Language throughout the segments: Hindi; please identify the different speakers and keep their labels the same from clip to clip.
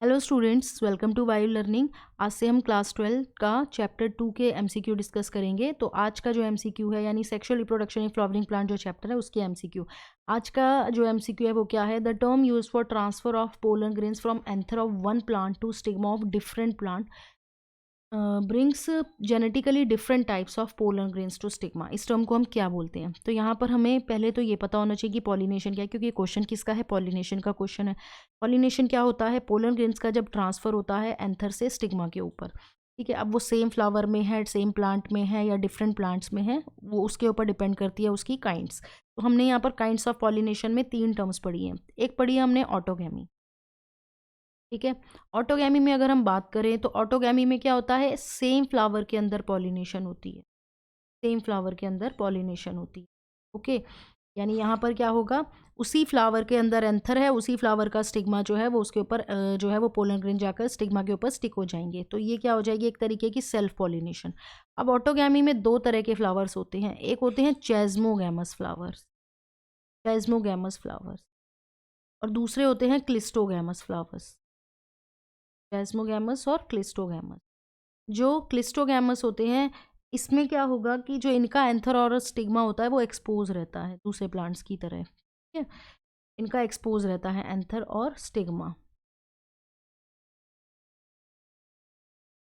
Speaker 1: Hello students, welcome to bio learning. आज से हम क्लास 12 का चैप्टर 2 के एमसीक्यू डिस्कस करेंगे। तो आज का जो एमसीक्यू है यानी sexual reproduction in flowering plant जो चैप्टर है उसके एमसीक्यू। आज का जो एमसीक्यू है वो क्या है? The term use for transfer of pollen grains from anther of one plant to stigma of different plant brings genetically different types of pollen grains to stigma. इस टर्म को हम क्या बोलते हैं? तो यहाँ पर हमें पहले तो ये पता होना चाहिए कि पॉलिनेशन क्या है, क्योंकि क्वेश्चन किसका है? पॉलिनेशन का क्वेश्चन है। पॉलिनेशन क्या होता है? पोलन ग्रेन्स का जब ट्रांसफर होता है एंथर से स्टिग्मा के ऊपर। ठीक है, अब वो सेम फ्लावर में है, सेम प्लांट में है या डिफरेंट प्लांट्स में है, वो उसके ऊपर डिपेंड करती है उसकी काइंड्स। तो हमने यहाँ पर काइंड्स ऑफ पॉलिनेशन में 3 टर्म्स पढ़ी हैं। एक पढ़ी है हमने ऑटोगैमी। ठीक है, ऑटोगैमी में अगर हम बात करें तो ऑटोगैमी में क्या होता है? सेम फ्लावर के अंदर पॉलिनेशन होती है, सेम फ्लावर के अंदर पॉलिनेशन होती है। ओके, यानी यहाँ पर क्या होगा? उसी फ्लावर के अंदर एंथर है, उसी फ्लावर का स्टिग्मा जो है वो उसके ऊपर जो है वो पोलन ग्रेन जाकर स्टिग्मा के ऊपर स्टिक हो जाएंगे। तो ये क्या हो जाएगी? एक तरीके की सेल्फ पॉलिनेशन। अब ऑटोगैमी में 2 तरह के फ्लावर्स होते हैं। एक होते हैं चेस्मोगैमस फ्लावर्स, चेस्मोगैमस फ्लावर्स, और दूसरे होते हैं क्लिस्टोगैमस फ्लावर्स, चेस्मोगैमस और क्लिस्टोगैमस। जो क्लिस्टोगैमस होते हैं इसमें क्या होगा कि जो इनका एंथर और स्टिग्मा होता है वो एक्सपोज रहता है दूसरे प्लांट्स की तरह। ठीक है, इनका एक्सपोज रहता है एंथर और स्टिग्मा।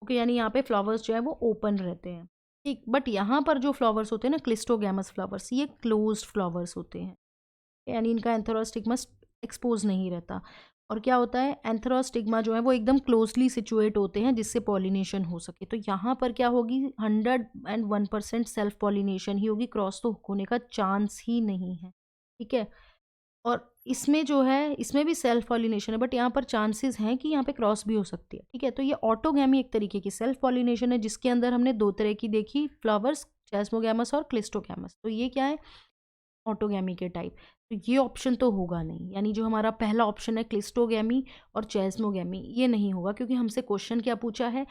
Speaker 1: ओके, यानी यहाँ पे फ्लावर्स जो है वो ओपन रहते हैं। ठीक, बट यहाँ पर जो फ्लावर्स होते हैं ना, क्लिस्टोगैमस फ्लावर्स, ये क्लोज्ड फ्लावर्स होते हैं, यानी इनका एंथर और स्टिग्मा एक्सपोज नहीं रहता। और क्या होता है? एंथर और स्टिग्मा जो है वो एकदम क्लोजली सिचुएट होते हैं जिससे पॉलिनेशन हो सके। तो यहाँ पर क्या होगी? 101% सेल्फ पॉलिनेशन ही होगी, क्रॉस तो होने का चांस ही नहीं है। ठीक है, और इसमें जो है इसमें भी सेल्फ पॉलिनेशन है, बट यहाँ पर चांसेस हैं कि यहाँ पे क्रॉस भी हो सकती है। ठीक है, तो ये ऑटोगैमी एक तरीके की सेल्फ पॉलिनेशन है जिसके अंदर हमने 2 तरह की देखी फ्लावर्स, चेस्मोगैमस और क्लिस्टोगैमस। तो ये क्या है? ऑटोगैमी के टाइप। तो ये ऑप्शन तो होगा नहीं, यानी जो हमारा पहला ऑप्शन है क्लिस्टोगैमी और चेस्मोगैमी, ये नहीं होगा, क्योंकि हमसे क्वेश्चन क्या पूछा है?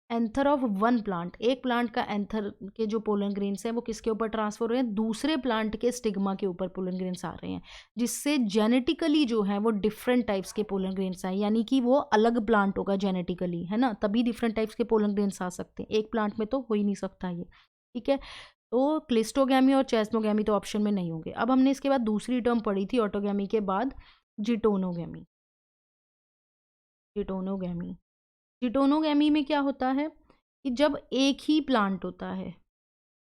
Speaker 1: एंथर ऑफ वन प्लांट, एक प्लांट का एंथर के जो पोलन ग्रेन्स हैं वो किसके ऊपर ट्रांसफर हो रहे हैं? दूसरे प्लांट के स्टिग्मा के ऊपर पोलन ग्रेन्स आ रहे हैं, जिससे जेनेटिकली जो है वो डिफरेंट टाइप्स के पोलन ग्रेन्स आए, यानी कि वो अलग प्लांट होगा जेनेटिकली, है ना, तभी डिफरेंट टाइप्स के पोलन ग्रेन्स आ सकते हैं। एक प्लांट में तो हो ही नहीं सकता ये। ठीक है, तो क्लिस्टोगैमी और चेस्मोगैमी तो ऑप्शन में नहीं होंगे। अब हमने इसके बाद दूसरी टर्म पढ़ी थी ऑटोगैमी के बाद, जिटोनोगैमी। जिटोनोगैमी, जिटोनोगैमी में क्या होता है कि जब एक ही प्लांट होता है,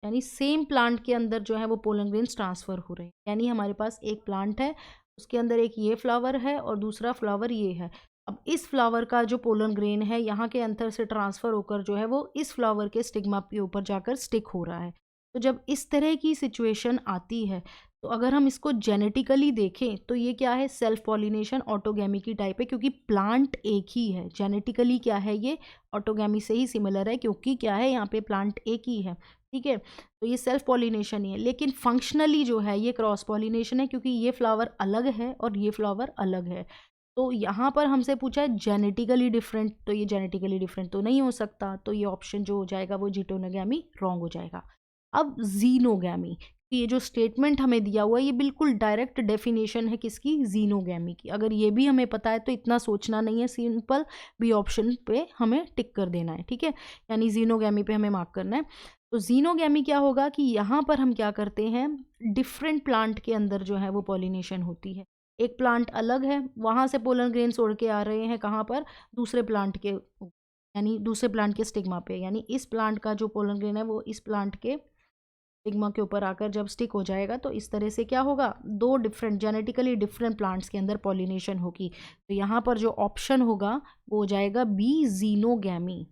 Speaker 1: यानी सेम प्लांट के अंदर जो है वो पोलन ग्रेन्स ट्रांसफर हो रहे हैं, यानी हमारे पास एक प्लांट है, उसके अंदर एक ये फ्लावर है और दूसरा फ्लावर ये है। अब इस फ्लावर का जो पोलन ग्रेन है यहाँ के एंथर से ट्रांसफर होकर जो है वो इस फ्लावर के स्टिग्मा के ऊपर जाकर स्टिक हो रहा है। तो जब इस तरह की सिचुएशन आती है तो अगर हम इसको जेनेटिकली देखें तो ये क्या है? सेल्फ पॉलिनेशन ऑटोगैमी की टाइप है, क्योंकि प्लांट एक ही है। जेनेटिकली क्या है? ये ऑटोगैमी से ही सिमिलर है, क्योंकि क्या है? यहाँ पे प्लांट एक ही है। ठीक है, तो ये सेल्फ पॉलिनेशन ही है, लेकिन फंक्शनली जो है ये क्रॉस पॉलिनेशन है, क्योंकि ये फ्लावर अलग है और ये फ्लावर अलग है। तो यहाँ पर हमसे पूछा है जेनेटिकली डिफरेंट, तो ये जेनेटिकली डिफरेंट तो नहीं हो सकता, तो ये ऑप्शन जो हो जाएगा वो जिटोनोगैमी रॉन्ग हो जाएगा। अब जीनोगैमी, ये जो स्टेटमेंट हमें दिया हुआ है ये बिल्कुल डायरेक्ट डेफिनेशन है किसकी? जीनोगैमी की। अगर ये भी हमें पता है तो इतना सोचना नहीं है, सिंपल बी ऑप्शन पे हमें टिक कर देना है। ठीक है, यानी जीनोगैमी पे हमें मार्क करना है। तो जीनोगैमी क्या होगा कि यहाँ पर हम क्या करते हैं? डिफरेंट प्लांट के अंदर जो है वो पॉलिनेशन होती है। एक प्लांट अलग है, वहाँ से पोलन ग्रेन्स उड़ के आ रहे हैं, कहाँ पर? दूसरे प्लांट के, यानी दूसरे प्लांट के स्टिग्मा पे, यानी इस प्लांट का जो पोलन ग्रेन है वो इस प्लांट के स्टिग्मा के ऊपर आकर जब स्टिक हो जाएगा तो इस तरह से क्या होगा? 2 डिफरेंट जेनेटिकली डिफरेंट प्लांट्स के अंदर पॉलिनेशन होगी। तो यहाँ पर जो ऑप्शन होगा वो हो जाएगा बी, जीनोगैमी।